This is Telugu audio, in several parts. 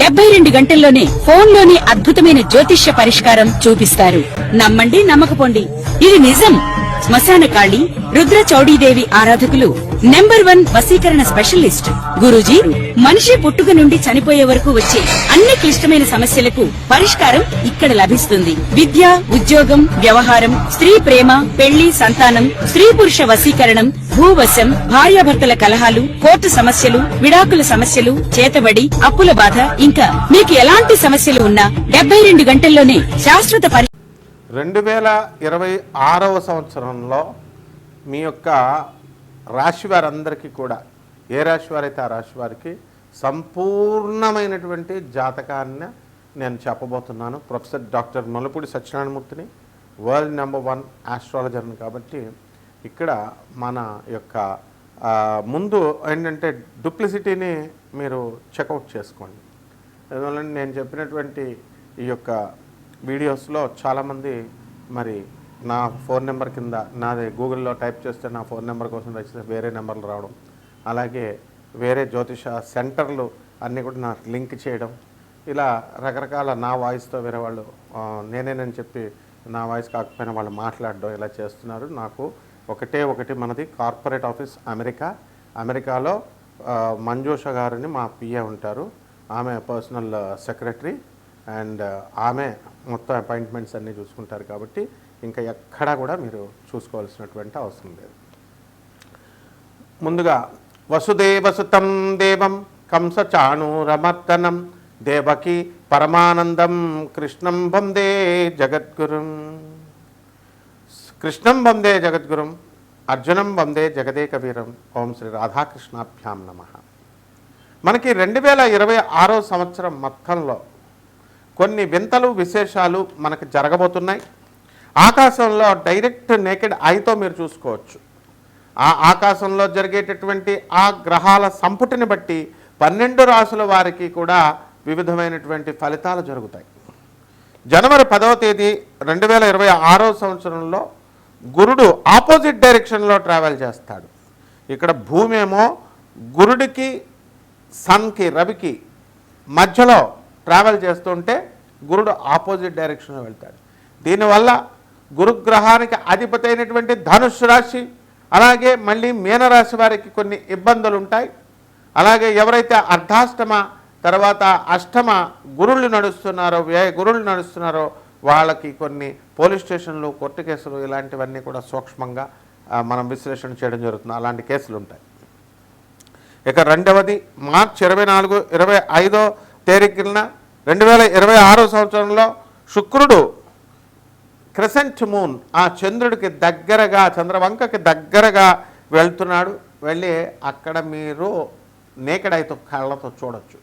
72 గంటల్లోనే ఫోన్లోని అద్భుతమైన జ్యోతిష్య పరిష్కారం చూపిస్తారు. నమ్మండి, నమ్మకపోండి, ఇది నిజం. శ్మశాన కాళి రుద్ర చౌడీదేవి ఆరాధకులు నంబర్ 1 వశీకరణ స్పెషలిస్ట్ గురూజీ. మనిషి పుట్టుక నుండి చనిపోయే వరకు వచ్చే అన్ని క్లిష్టమైన సమస్యలకు పరిష్కారం ఇక్కడ లభిస్తుంది. విద్య, ఉద్యోగం, వ్యవహారం, స్త్రీ ప్రేమ, పెళ్లి, సంతానం, స్త్రీ పురుష వశీకరణం, భూవశం, భార్యాభర్తల కలహాలు, కోర్టు సమస్యలు, విడాకుల సమస్యలు, చేతబడి, అప్పుల బాధ, ఇంకా మీకు ఎలాంటి సమస్యలు ఉన్నా 72 గంటల్లోనే శాశ్వత 2026వ సంవత్సరంలో మీ యొక్క రాశి వారందరికీ కూడా, ఏ రాశి వారైతే ఆ రాశి వారికి సంపూర్ణమైనటువంటి జాతకాన్ని నేను చెప్పబోతున్నాను. ప్రొఫెసర్ డాక్టర్ నొల్లపూడి సత్యనారాయణమూర్తిని, వరల్డ్ నంబర్ 1 ఆస్ట్రాలజర్ని. కాబట్టి ఇక్కడ మన యొక్క ముందు ఏంటంటే డూప్లిసిటీని మీరు చెక్అవుట్ చేసుకోండి. అందువల్ల నేను చెప్పినటువంటి ఈ యొక్క వీడియోస్లో చాలామంది మరి నా ఫోన్ నెంబర్ కింద నాది గూగుల్లో టైప్ చేస్తే నా ఫోన్ నెంబర్ కోసం రచిస్తే వేరే నెంబర్లు రావడం, అలాగే వేరే జ్యోతిష సెంటర్లు అన్నీ కూడా నాకు లింక్ చేయడం, ఇలా రకరకాల నా వాయిస్తో వేరే వాళ్ళు నేనేనని చెప్పి నా వాయిస్ కాకపోయినా వాళ్ళు మాట్లాడడం ఇలా చేస్తున్నారు. నాకు ఒకటి మనది కార్పొరేట్ ఆఫీస్ అమెరికాలో మంజూష గారిని మా పిఏ ఉంటారు, ఆమె పర్సనల్ సెక్రటరీ అండ్ ఆమె మొత్తం అపాయింట్మెంట్స్ అన్నీ చూసుకుంటారు. కాబట్టి ఇంకా ఎక్కడా కూడా మీరు చూసుకోవాల్సినటువంటి అవసరం లేదు. ముందుగా వసుదేవసుతం దేవం కంసచాణూరమర్దనం దేవకి పరమానందం కృష్ణం వందే జగద్గురుం. కృష్ణం వందే జగద్గురుం, అర్జునం వందే జగదేకవీరం. ఓం శ్రీ రాధాకృష్ణాభ్యాం నమః. మనకి 2026వ సంవత్సరం మొత్తంలో కొన్ని వింతలు విశేషాలు మనకు జరగబోతున్నాయి. ఆకాశంలో డైరెక్ట్ నేకెడ్ ఐతో మీరు చూసుకోవచ్చు. ఆ ఆకాశంలో జరిగేటటువంటి ఆ గ్రహాల సంపుటిని బట్టి 12 రాసుల వారికి కూడా వివిధమైనటువంటి ఫలితాలు జరుగుతాయి. జనవరి 10వ తేదీ 2026వ సంవత్సరంలో గురుడు ఆపోజిట్ డైరెక్షన్లో ట్రావెల్ చేస్తాడు. ఇక్కడ భూమి ఏమో గురుడికి సన్కి రవికి మధ్యలో ట్రావెల్ చేస్తుంటే గురుడు ఆపోజిట్ డైరెక్షన్లో వెళ్తాడు. దీనివల్ల గురుగ్రహానికి అధిపతి అయినటువంటి ధనుస్సు రాశి, అలాగే మళ్ళీ మీనరాశి వారికి కొన్ని ఇబ్బందులు ఉంటాయి. అలాగే ఎవరైతే అర్ధాష్టమ తర్వాత అష్టమ గురుళ్ళు నడుస్తున్నారో, వ్యయ గురుళ్ళు నడుస్తున్నారో వాళ్ళకి కొన్ని పోలీస్ స్టేషన్లు, కోర్టు కేసులు ఇలాంటివన్నీ కూడా సూక్ష్మంగా మనం విశ్లేషణ చేయడం జరుగుతుంది. అలాంటి కేసులు ఉంటాయి. ఇక రెండవది మార్చి 24, 25వ తేదీన 2026వ సంవత్సరంలో శుక్రుడు క్రెసెంట్ మూన్ ఆ చంద్రుడికి దగ్గరగా, చంద్రవంకకి దగ్గరగా వెళ్తున్నాడు. వెళ్ళి అక్కడ మీరు నేకెడ్ ఐతో కళ్ళతో చూడొచ్చు.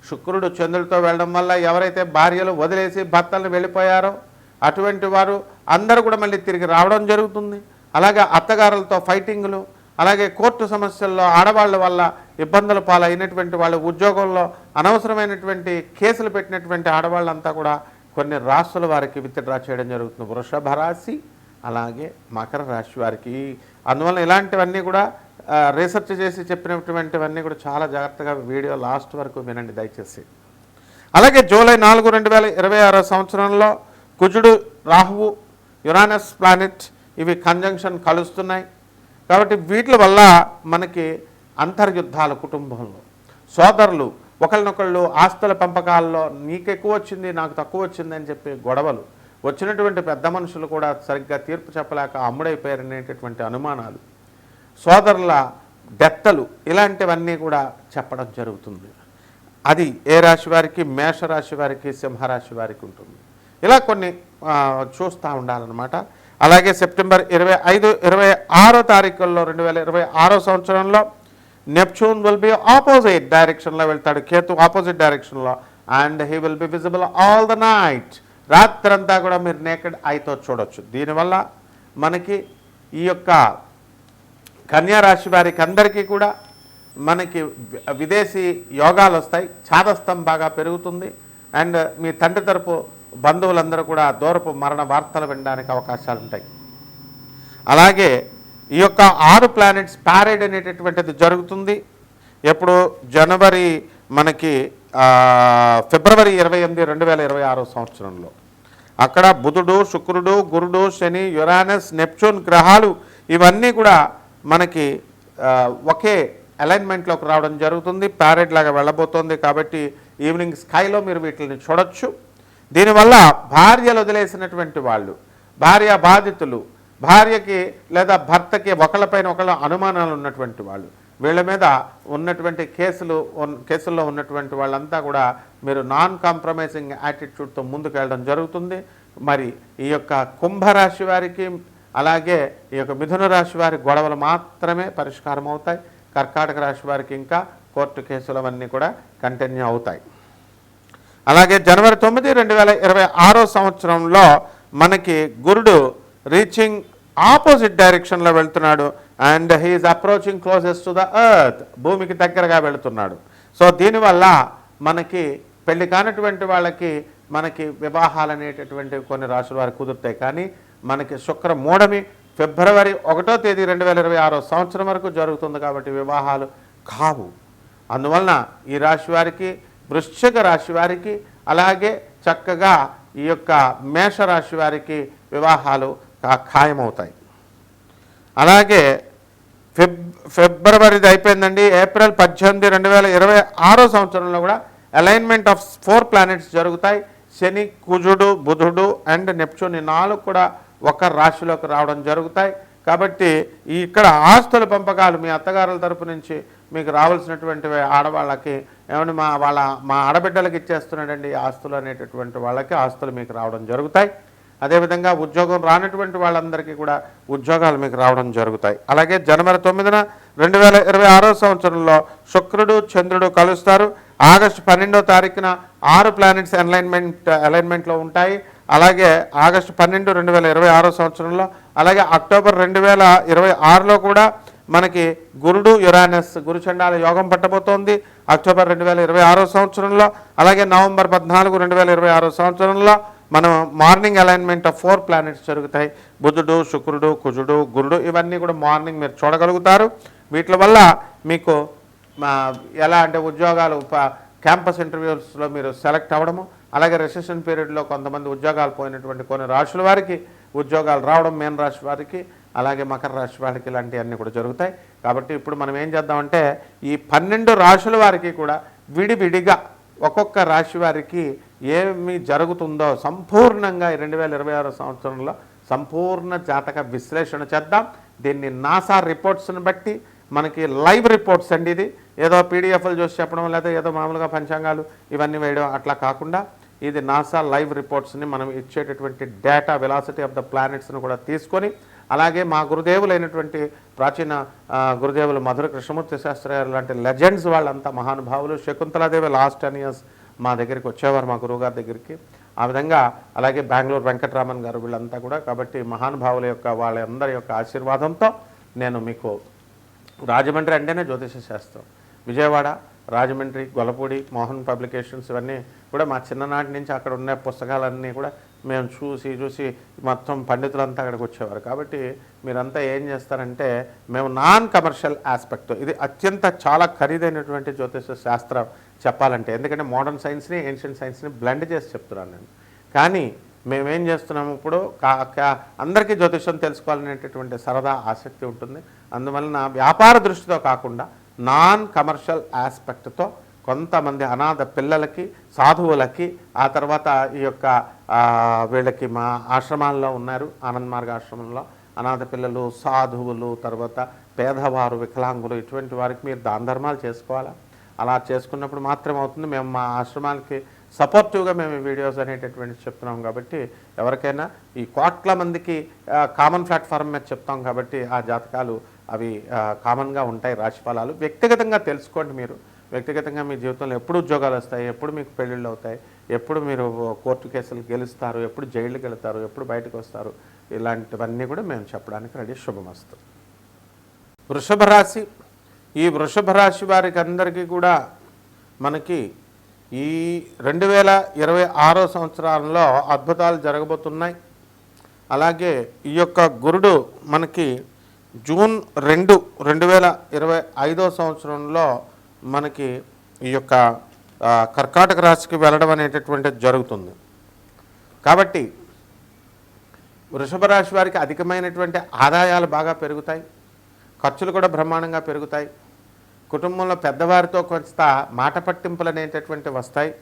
శుక్రుడు చంద్రుడితో వెళ్ళడం వల్ల ఎవరైతే భార్యలు వదిలేసి భర్తలను వెళ్ళిపోయారో అటువంటి వారు అందరూ కూడా మళ్ళీ తిరిగి రావడం జరుగుతుంది. అలాగే అత్తగారులతో ఫైటింగులు, అలాగే కోర్టు సమస్యల్లో ఆడవాళ్ళ వల్ల ఇబ్బందుల పాలైనటువంటి వాళ్ళు, ఉద్యోగంలో అనవసరమైనటువంటి కేసులు పెట్టినటువంటి ఆడవాళ్ళంతా కూడా కొన్ని రాశుల వారికి విత్డ్రా చేయడం జరుగుతుంది. వృషభ రాశి అలాగే మకర రాశి వారికి. అందువల్ల ఇలాంటివన్నీ కూడా రీసెర్చ్ చేసి చెప్పినటువంటివన్నీ కూడా చాలా జాగ్రత్తగా వీడియో లాస్ట్ వరకు వినండి దయచేసి. అలాగే జూలై 4, 2026 సంవత్సరంలో కుజుడు, రాహువు, యురానస్ ప్లానెట్ ఇవి కంజంక్షన్ కలుస్తున్నాయి. కాబట్టి వీటి వల్ల మనకి అంతర్యుద్ధాలు, కుటుంబంలో సోదరులు ఒకరినొకళ్ళు ఆస్తుల పెంపకాల్లో నీకు ఎక్కువ వచ్చింది నాకు తక్కువ వచ్చింది అని చెప్పి గొడవలు, వచ్చినటువంటి పెద్ద మనుషులు కూడా సరిగ్గా తీర్పు చెప్పలేక అమ్ముడైపోయారనేటటువంటి అనుమానాలు, సోదరుల డెత్తలు, ఇలాంటివన్నీ కూడా చెప్పడం జరుగుతుంది. అది ఏ రాశి వారికి? మేషరాశి వారికి, సింహరాశి వారికి ఉంటుంది. ఇలా కొన్ని చూస్తూ ఉండాలన్నమాట. అలాగే సెప్టెంబర్ 25, 26వ తారీఖుల్లో 2026వ సంవత్సరంలో నెప్ట్యూన్ విల్ బి ఆపోజిట్ డైరెక్షన్లో వెళ్తాడు. కేతు ఆపోజిట్ డైరెక్షన్లో. And he will be visible all the night. రాత్రంతా కూడా మీరు నేకెడ్ ఐతో చూడొచ్చు. దీనివల్ల మనకి ఈ యొక్క కన్యారాశి వారికి అందరికీ కూడా మనకి విదేశీ యోగాలు వస్తాయి. ఛాదస్థం బాగా పెరుగుతుంది. అండ్ మీ తండ్రి తరపు బంధువులందరూ కూడా దూరపు మరణ వార్తలు వినడానికి అవకాశాలు ఉంటాయి. అలాగే ఈ యొక్క 6 ప్లానెట్స్ ప్యారేడ్ అనేటటువంటిది జరుగుతుంది. ఎప్పుడు? జనవరి మనకి ఫిబ్రవరి 28, 2026 సంవత్సరంలో. అక్కడ బుధుడు, శుక్రుడు, గురుడు, శని, యురానస్, నెప్చూన్ గ్రహాలు ఇవన్నీ కూడా మనకి ఒకే అలైన్మెంట్లోకి రావడం జరుగుతుంది. ప్యారెట్ లాగా వెళ్ళబోతోంది. కాబట్టి ఈవినింగ్ స్కైలో మీరు వీటిని చూడొచ్చు. దీనివల్ల భార్యలు వదిలేసినటువంటి వాళ్ళు, భార్య బాధితులు, భార్యకి లేదా భర్తకి ఒకళ్ళపైన ఒకళ్ళ అనుమానాలు ఉన్నటువంటి వాళ్ళు, వీళ్ళ మీద ఉన్నటువంటి కేసుల్లో ఉన్నటువంటి వాళ్ళంతా కూడా మీరు నాన్ కాంప్రమైజింగ్ యాటిట్యూడ్తో ముందుకు వెళ్ళడం జరుగుతుంది. మరి ఈ యొక్క కుంభరాశి వారికి, అలాగే ఈ యొక్క మిథున రాశి వారి గొడవలు మాత్రమే పరిష్కారం అవుతాయి. కర్కాటక రాశి వారికి ఇంకా కోర్టు కేసులు అవన్నీ కూడా కంటిన్యూ అవుతాయి. అలాగే జనవరి 9, 2026 సంవత్సరంలో మనకి గురుడు రీచింగ్ ఆపోజిట్ డైరెక్షన్లో వెళ్తున్నాడు. And he's approaching closest to the earth, భూమికి దగ్గరగా వెళుతున్నాడు. సో దీనివల్ల మనకి పెళ్లి కానటువంటి వాళ్ళకి మనకి వివాహాలు అనేటటువంటి కొన్ని రాశుల వారికి కుదురుతాయి. కానీ మనకి శుక్ర మూఢమి ఫిబ్రవరి 1వ తేదీ 2026 సంవత్సరం వరకు జరుగుతుంది. కాబట్టి వివాహాలు కావు. అందువలన ఈ రాశి వారికి, వృశ్చిక రాశి వారికి, అలాగే చక్కగా ఈ యొక్క మేషరాశి వారికి వివాహాలు ఖాయమవుతాయి. అలాగే ఫిబ్రవరిది అయిపోయిందండి. ఏప్రిల్ 18, 2026 సంవత్సరంలో కూడా అలైన్మెంట్ ఆఫ్ 4 ప్లానెట్స్ జరుగుతాయి. శని, కుజుడు, బుధుడు అండ్ నెప్చూన్, 4 కూడా ఒక రాశిలోకి రావడం జరుగుతాయి. కాబట్టి ఇక్కడ ఆస్తుల పంపకాలు మీ అత్తగారుల తరపు నుంచి మీకు రావాల్సినటువంటి ఆడవాళ్ళకి ఏమని మా ఆడబిడ్డలకి ఇచ్చేస్తున్నాడండి ఆస్తులు అనేటటువంటి వాళ్ళకి ఆస్తులు మీకు రావడం జరుగుతాయి. అదేవిధంగా ఉద్యోగం రానటువంటి వాళ్ళందరికీ కూడా ఉద్యోగాలు మీకు రావడం జరుగుతాయి. అలాగే జనవరి 9, 2026 సంవత్సరంలో శుక్రుడు, చంద్రుడు కలుస్తారు. ఆగస్టు 12వ తారీఖున 6 ప్లానెట్స్ అలైన్మెంట్లో ఉంటాయి. అలాగే ఆగస్టు 12, 2026 సంవత్సరంలో, అలాగే అక్టోబర్ 2026లో కూడా మనకి గురుడు, యురానస్ గురుచండాల యోగం పట్టబోతోంది అక్టోబర్ 2026 సంవత్సరంలో. అలాగే నవంబర్ 14, 2026 సంవత్సరంలో మనం మార్నింగ్ అలైన్మెంట్ ఆఫ్ 4 ప్లానెట్స్ జరుగుతాయి. బుధుడు, శుక్రుడు, కుజుడు, గురుడు ఇవన్నీ కూడా మార్నింగ్ మీరు చూడగలుగుతారు. వీటి వల్ల మీకు ఎలా అంటే ఉద్యోగాలు, క్యాంపస్ ఇంటర్వ్యూస్లో మీరు సెలెక్ట్ అవ్వడము, అలాగే రిసెషన్ పీరియడ్లో కొంతమంది ఉద్యోగాలు పోయినటువంటి కొన్ని రాశుల వారికి ఉద్యోగాలు రావడం, మీన రాశి వారికి, అలాగే మకర రాశి వారికి ఇలాంటివన్నీ కూడా జరుగుతాయి. కాబట్టి ఇప్పుడు మనం ఏం చేద్దామంటే ఈ 12 రాశుల వారికి కూడా విడివిడిగా ఒక్కొక్క రాశి వారికి ఏమి జరుగుతుందో సంపూర్ణంగా 2026 సంవత్సరంలో సంపూర్ణ జాతక విశ్లేషణ చేద్దాం. దీన్ని నాసా రిపోర్ట్స్ని బట్టి మనకి లైవ్ రిపోర్ట్స్ అండి. ఇది ఏదో పీడిఎఫ్లు చూసి చెప్పడం, లేదా ఏదో మామూలుగా పంచాంగాలు ఇవన్నీ వేయడం అట్లా కాకుండా ఇది నాసా లైవ్ రిపోర్ట్స్ని మనం ఇచ్చేటటువంటి డేటా వెలాసిటీ ఆఫ్ ద ప్లానెట్స్ని కూడా తీసుకొని, అలాగే మా గురుదేవులైనటువంటి ప్రాచీన గురుదేవులు మధుర కృష్ణమూర్తి శాస్త్రి గారు లాంటి లెజెండ్స్ వాళ్ళంతా మహానుభావులు. శకుంతలాదేవి లాస్ట్ 10 years మా దగ్గరికి వచ్చేవారు, మా గురువుగారి దగ్గరికి. ఆ విధంగా అలాగే బెంగళూరు వెంకటరామన్ గారు వీళ్ళంతా కూడా. కాబట్టి మహానుభావుల యొక్క వాళ్ళందరి యొక్క ఆశీర్వాదంతో నేను మీకు రాజమండ్రి అంటేనే జ్యోతిష శాస్త్రం, విజయవాడ, రాజమండ్రి, గొల్లపూడి, మోహన్ పబ్లికేషన్స్ ఇవన్నీ కూడా మా చిన్ననాటి నుంచి అక్కడ ఉన్న పుస్తకాలన్నీ కూడా మేము చూసి మొత్తం పండితులంతా అక్కడికి వచ్చేవారు. కాబట్టి మీరంతా ఏం చేస్తారంటే మేము నాన్ కమర్షియల్ ఆస్పెక్ట్, ఇది అత్యంత చాలా ఖరీదైనటువంటి జ్యోతిష శాస్త్రం చెప్పాలంటే, ఎందుకంటే మోడర్న్ సైన్స్ని ఏన్షియంట్ సైన్స్ని బ్లెండ్ చేసి చెప్తున్నాను నేను. కానీ మేమేం చేస్తున్నాము ఇప్పుడు అందరికీ జ్యోతిషం తెలుసుకోవాలనేటటువంటి సరదా ఆసక్తి ఉంటుంది. అందువలన వ్యాపార దృష్టితో కాకుండా నాన్ కమర్షియల్ ఆస్పెక్ట్తో కొంతమంది అనాథ పిల్లలకి, సాధువులకి, ఆ తర్వాత ఈ యొక్క వీళ్ళకి మా ఆశ్రమాల్లో ఉన్నారు, ఆనంద్ మార్గ ఆశ్రమంలో అనాథ పిల్లలు, సాధువులు, తర్వాత పేదవారు, వికలాంగులు, ఇటువంటి వారికి మీరు దాన ధర్మాలు చేసుకోవాలా. అలా చేసుకున్నప్పుడు మాత్రమే అవుతుంది. మేము మా ఆశ్రమాలకి సపోర్టివ్గా మేము ఈ వీడియోస్ అనేటటువంటి చెప్తున్నాం. కాబట్టి ఎవరికైనా ఈ కోట్ల మందికి కామన్ ప్లాట్ఫామ్ మీద చెప్తాం. కాబట్టి ఆ జాతకాలు అవి కామన్గా ఉంటాయి. రాశిఫలాలు వ్యక్తిగతంగా తెలుసుకోండి. మీరు వ్యక్తిగతంగా మీ జీవితంలో ఎప్పుడు ఉద్యోగాలు వస్తాయి, ఎప్పుడు మీకు పెళ్ళిళ్ళు అవుతాయి, ఎప్పుడు మీరు కోర్టు కేసులు గెలుస్తారు, ఎప్పుడు జైలుకి వెళ్తారు, ఎప్పుడు బయటకు వస్తారు, ఇలాంటివన్నీ కూడా మేము చెప్పడానికి రెడీ. శుభమస్తు. వృషభ రాశి. ఈ వృషభ రాశి వారికి అందరికీ కూడా మనకి ఈ 2026 సంవత్సరంలో అద్భుతాలు జరగబోతున్నాయి. అలాగే ఈ యొక్క గురుడు మనకి జూన్ 2, 2025 సంవత్సరంలో మనకి ఈ యొక్క కర్కాటక రాశికి వెళ్ళడం అనేటటువంటిది జరుగుతుంది. కాబట్టి వృషభ రాశి వారికి అధికమైనటువంటి ఆదాయాలు బాగా పెరుగుతాయి, ఖర్చులు కూడా బ్రహ్మాండంగా పెరుగుతాయి. కుటుంబంలో పెద్దవారితో కొంత మాట పట్టింపులు అనేటటువంటి వస్తాయి.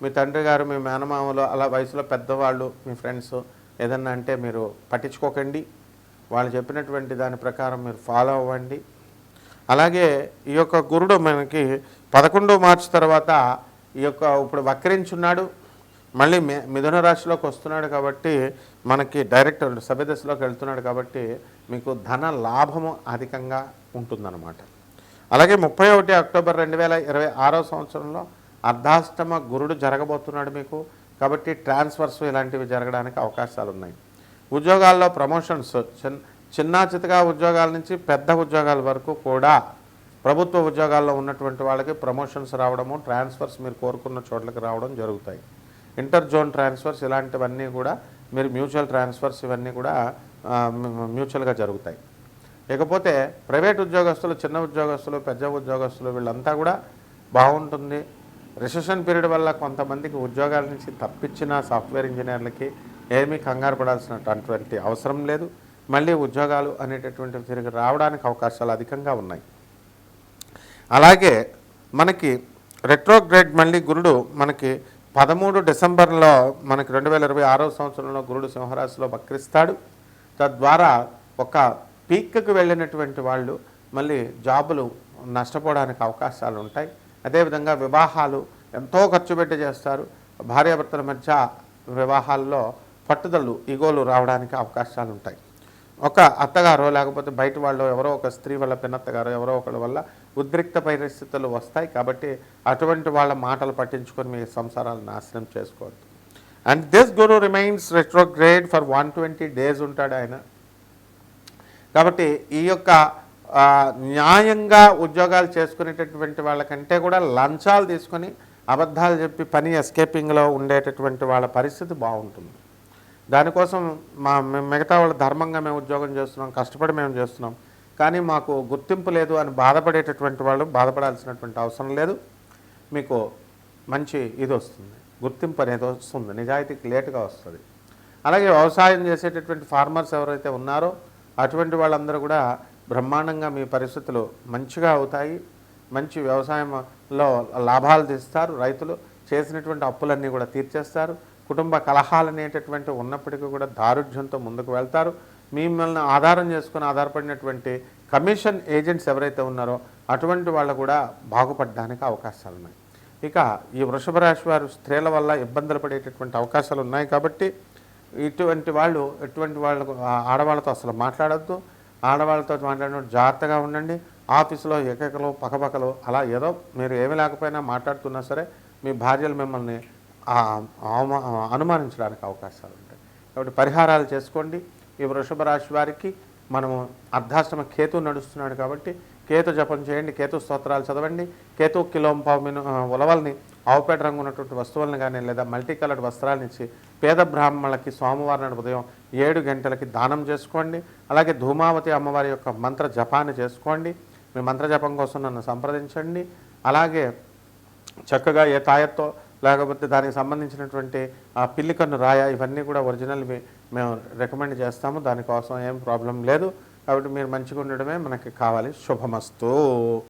మీ తండ్రి గారు, మీ మేనమామలు, అలా వయసులో పెద్దవాళ్ళు, మీ ఫ్రెండ్స్ ఏదన్నా అంటే మీరు పట్టించుకోకండి. వాళ్ళు చెప్పినటువంటి దాని ప్రకారం మీరు ఫాలో అవ్వండి. అలాగే ఈ యొక్క గురుడు మనకి 11 మార్చి తర్వాత ఈ యొక్క ఇప్పుడు వక్రించున్నాడు, మళ్ళీ మిథున రాశిలోకి వస్తున్నాడు. కాబట్టి మనకి డైరెక్ట్ సభ్యదశలోకి వెళ్తున్నాడు. కాబట్టి మీకు ధన లాభము అధికంగా ఉంటుందన్నమాట. అలాగే 31 అక్టోబర్ 2026 సంవత్సరంలో అర్ధాష్టమ గురుడు జరగబోతున్నాడు మీకు. కాబట్టి ట్రాన్స్ఫర్స్ ఇలాంటివి జరగడానికి అవకాశాలు ఉన్నాయి. ఉద్యోగాల్లో ప్రమోషన్స్, చిన్న చితగా ఉద్యోగాల నుంచి పెద్ద ఉద్యోగాల వరకు కూడా ప్రభుత్వ ఉద్యోగాల్లో ఉన్నటువంటి వాళ్ళకి ప్రమోషన్స్ రావడము, ట్రాన్స్ఫర్స్ మీరు కోరుకున్న చోట్లకి రావడం జరుగుతాయి. ఇంటర్ జోన్ ట్రాన్స్ఫర్స్ ఇలాంటివన్నీ కూడా మీరు మ్యూచువల్ ట్రాన్స్ఫర్స్ ఇవన్నీ కూడా మ్యూచువల్గా జరుగుతాయి. ఇకపోతే ప్రైవేట్ ఉద్యోగస్తులు, చిన్న ఉద్యోగస్తులు, పెద్ద ఉద్యోగస్తులు వీళ్ళంతా కూడా బాగుంటుంది. రిసెషన్ పీరియడ్ వల్ల కొంతమందికి ఉద్యోగాల నుంచి తప్పించిన సాఫ్ట్వేర్ ఇంజనీర్లకి ఏమీ కంగారు పడాల్సినటువంటి అవసరం లేదు. మళ్ళీ ఉద్యోగాలు అనేటటువంటివి తిరిగి రావడానికి అవకాశాలు అధికంగా ఉన్నాయి. అలాగే మనకి రెట్రోగ్రేడ్ మళ్ళీ గురుడు మనకి 13 డిసెంబర్లో మనకి 2026 సంవత్సరంలో గురుడు సింహరాశిలో వక్రిస్తాడు. తద్వారా ఒక పీక్కి వెళ్ళినటువంటి వాళ్ళు మళ్ళీ జాబులు నష్టపోవడానికి అవకాశాలు ఉంటాయి. అదేవిధంగా వివాహాలు ఎంతో ఖర్చు పెట్టి చేస్తారు. భార్యాభర్తల మధ్య వివాహాల్లో పట్టుదలు, ఈగోలు రావడానికి అవకాశాలు ఉంటాయి. ఒక అత్తగారో లేకపోతే బయట వాళ్ళు ఎవరో ఒక స్త్రీ వల్ల, పిన్నత్తగారో ఎవరో ఒకరి వల్ల ఉద్రిక్త పరిస్థితులు వస్తాయి. కాబట్టి అటువంటి వాళ్ళ మాటలు పట్టించుకొని మీ సంసారాలు నాశనం చేసుకోవద్దు. And this Guru remains retrograde for 120 days ఉంటాడు ఆయన. కాబట్టి ఈ యొక్క న్యాయంగా ఉద్యోగాలు చేసుకునేటటువంటి వాళ్ళకంటే కూడా లంచాలు తీసుకొని అబద్ధాలు చెప్పి పని ఎస్కేపింగ్లో ఉండేటటువంటి వాళ్ళ పరిస్థితి బాగుంటుంది. దానికోసం మిగతా వాళ్ళ ధర్మంగా మేము ఉద్యోగం చేస్తున్నాం, కష్టపడి మేము చేస్తున్నాం, కానీ మాకు గుర్తింపు లేదు అని బాధపడేటటువంటి వాళ్ళు బాధపడాల్సినటువంటి అవసరం లేదు. మీకు మంచి ఇది వస్తుంది, గుర్తింపు అనేది వస్తుంది, నిజాయితీకి లేటుగా వస్తుంది. అలాగే వ్యవసాయం చేసేటటువంటి ఫార్మర్స్ ఎవరైతే ఉన్నారో అటువంటి వాళ్ళందరూ కూడా బ్రహ్మాండంగా మీ పరిస్థితులు మంచిగా అవుతాయి. మంచి వ్యవసాయంలో లాభాలు తీస్తారు. రైతులు చేసినటువంటి అప్పులన్నీ కూడా తీర్చేస్తారు. కుటుంబ కలహాలు అనేటటువంటి ఉన్నప్పటికీ కూడా దారుఢ్యంతో ముందుకు వెళ్తారు. మిమ్మల్ని ఆధారం చేసుకుని ఆధారపడినటువంటి కమిషన్ ఏజెంట్స్ ఎవరైతే ఉన్నారో అటువంటి వాళ్ళు కూడా బాగుపడడానికి అవకాశాలు ఉన్నాయి. ఇక ఈ వృషభ రాశి వారు స్త్రీల వల్ల ఇబ్బందులు పడేటటువంటి అవకాశాలు ఉన్నాయి. కాబట్టి ఎటువంటి వాళ్ళు ఆడవాళ్ళతో అసలు మాట్లాడద్దు. ఆడవాళ్ళతో మాట్లాడినప్పుడు జాగ్రత్తగా ఉండండి. ఆఫీసులో ఎకకలు పక్కపక్కలు అలా ఏదో మీరు ఏమీ లేకపోయినా మాట్లాడుతున్నా సరే మీ భార్యలు మిమ్మల్ని అనుమానించడానికి అవకాశాలు ఉంటాయి. కాబట్టి పరిహారాలు చేసుకోండి. ఈ వృషభ రాశి వారికి మనము అర్ధాష్టమ కేతు నడుస్తున్నాడు కాబట్టి కేతు జపం చేయండి, కేతు స్తోత్రాలు చదవండి. కేతు కిలోంపావు ఉలవల్ని, ఆవుపేట రంగు ఉన్నటువంటి వస్తువులను కానీ లేదా మల్టీ కలర్డ్ వస్త్రాలను ఇచ్చి పేద బ్రాహ్మణులకి సోమవారం నాడు ఉదయం 7 గంటలకి దానం చేసుకోండి. అలాగే ధూమావతి అమ్మవారి యొక్క మంత్ర జపాన్ని చేసుకోండి. మీ మంత్ర జపం కోసం నన్ను సంప్రదించండి. అలాగే చక్కగా ఏ తాయత్తో లేకపోతే దానికి సంబంధించినటువంటి పిల్లికన్ను రాయ ఇవన్నీ కూడా ఒరిజినల్వి మేము రికమెండ్ చేస్తాము. దానికోసం ఏం ప్రాబ్లం లేదు. కాబట్టి మీరు మంచిగా ఉండడమే మనకి కావాలి. శుభమస్తు.